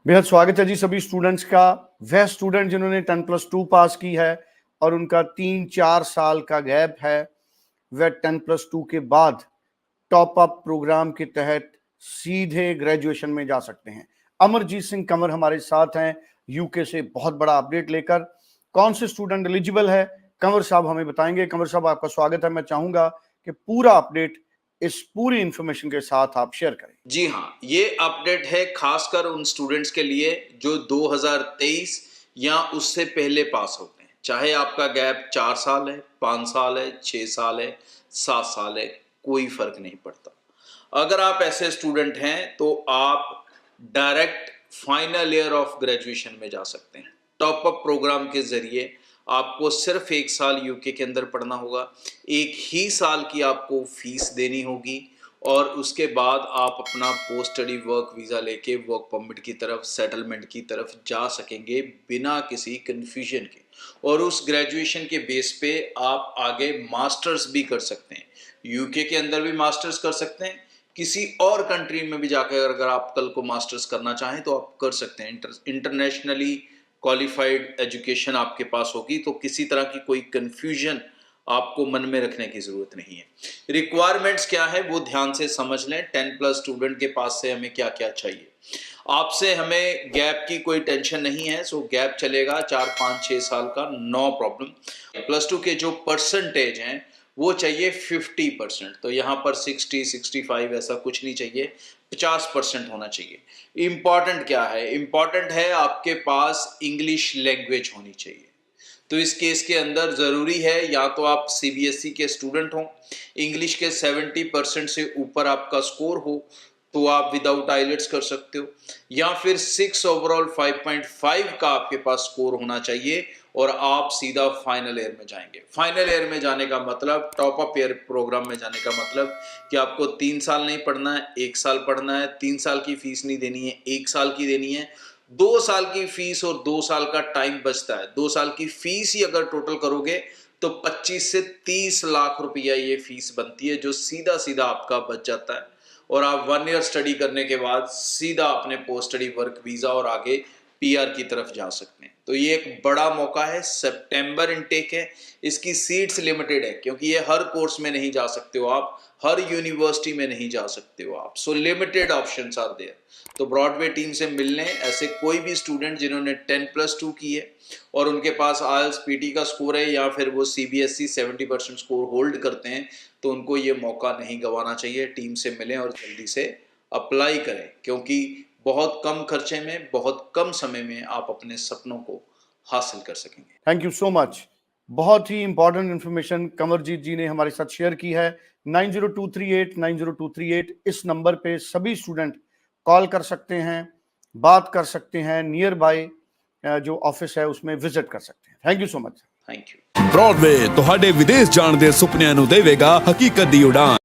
बेहद स्वागत है जी सभी स्टूडेंट्स का। वह स्टूडेंट जिन्होंने 10+2 पास की है और उनका 3-4 साल का गैप है, वह 10+2 के बाद टॉप अप प्रोग्राम के तहत सीधे ग्रेजुएशन में जा सकते हैं। अमरजीत सिंह कंवर हमारे साथ हैं यूके से बहुत बड़ा अपडेट लेकर। कौन से स्टूडेंट एलिजिबल है कंवर साहब हमें बताएंगे। कंवर साहब आपका स्वागत है। मैं चाहूंगा कि पूरा अपडेट इस पूरी इंफॉर्मेशन के साथ आप शेयर करें। जी हाँ, ये अपडेट है खासकर उन स्टूडेंट्स के लिए जो 2023 या उससे पहले पास होते हैं। चाहे आपका गैप 4 साल है, 5 साल है, 6 साल है, 7 साल है, कोई फर्क नहीं पड़ता। अगर आप ऐसे स्टूडेंट हैं तो आप direct final year of graduation में जा सकते हैं। टॉप अप प्रोग्राम के जरिए आपको सिर्फ 1 साल यूके के अंदर पढ़ना होगा, 1 ही साल की आपको फीस देनी होगी और उसके बाद आप अपना पोस्ट स्टडी वर्क वीज़ा लेके वर्क परमिट की तरफ, सेटलमेंट की तरफ जा सकेंगे बिना किसी कन्फ्यूजन के। और उस ग्रेजुएशन के बेस पे आप आगे मास्टर्स भी कर सकते हैं। यूके के अंदर भी मास्टर्स कर सकते हैं, किसी और कंट्री में भी जाकर अगर आप कल को मास्टर्स करना चाहें तो आप कर सकते हैं। इंटरनेशनली क्वालिफाइड एजुकेशन आपके पास होगी तो किसी तरह की कोई कन्फ्यूजन आपको मन में रखने की जरूरत नहीं है। रिक्वायरमेंट्स क्या है वो ध्यान से समझ लें। 10+ स्टूडेंट के पास से हमें क्या क्या चाहिए। आपसे हमें गैप की कोई टेंशन नहीं है, सो गैप चलेगा 4, 5, 6 साल का, नो प्रॉब्लम। +2 के जो परसेंटेज हैं वो चाहिए 50%। तो यहाँ पर 60, 65 ऐसा कुछ नहीं चाहिए, 50% होना चाहिए। इंपॉर्टेंट क्या है? इंपॉर्टेंट है आपके पास इंग्लिश लैंग्वेज होनी चाहिए। तो इस केस के अंदर ज़रूरी है या तो आप सीबीएसई के स्टूडेंट हो, इंग्लिश के 70% से ऊपर आपका स्कोर हो तो आप विदाउट आइलेट्स कर सकते हो, या फिर 6 ओवरऑल 5.5 का आपके पास स्कोर होना चाहिए और आप सीधा फाइनल ईयर में जाएंगे। फाइनल ईयर में जाने का मतलब, टॉप अप ईयर प्रोग्राम में जाने का मतलब कि आपको 3 साल नहीं पढ़ना है, 1 साल पढ़ना है। 3 साल की फीस नहीं देनी है, 1 साल की देनी है। 2 साल की फीस और 2 साल का टाइम बचता है। 2 साल की फीस ही अगर टोटल करोगे तो 25 से 30 लाख रुपया ये फीस बनती है, जो सीधा सीधा आपका बच जाता है और आप 1 ईयर स्टडी करने के बाद सीधा अपने पोस्ट स्टडी वर्क वीजा और आगे पीआर की तरफ जा सकते हैं। तो ये एक बड़ा मौका है। सितंबर इनटेक है, इसकी सीट्स लिमिटेड है क्योंकि ये हर कोर्स में नहीं जा सकते हो आप, हर यूनिवर्सिटी में नहीं जा सकते हो आप। So limited options are there. तो ब्रॉडवे टीम से मिलने ऐसे कोई भी स्टूडेंट जिन्होंने 10+2 की है और उनके पास आईएलटीएस पीटी का स्कोर है या फिर वो सीबीएसई 70% स्कोर होल्ड करते हैं, तो उनको ये मौका नहीं गंवाना चाहिए। टीम से मिलें और जल्दी से अप्लाई करें क्योंकि बहुत कम खर्चे में, बहुत कम समय में आप अपने सपनों को हासिल कर सकेंगे। Thank you so much. बहुत ही इंपॉर्टेंट इंफॉर्मेशन कंवरजीत जी ने हमारे साथ शेयर की है। 9023890238 इस नंबर पे सभी स्टूडेंट कॉल कर सकते हैं, बात कर सकते हैं, नियर बाय जो ऑफिस है उसमें विजिट कर सकते हैं। Thank you so much. Thank you. Broadway ਤੁਹਾਡੇ ਵਿਦੇਸ਼ ਜਾਣ ਦੇ ਸੁਪਨਿਆਂ ਨੂੰ ਦੇਵੇਗਾ ਹਕੀਕਤ ਦੀ ਉਡਾਨ।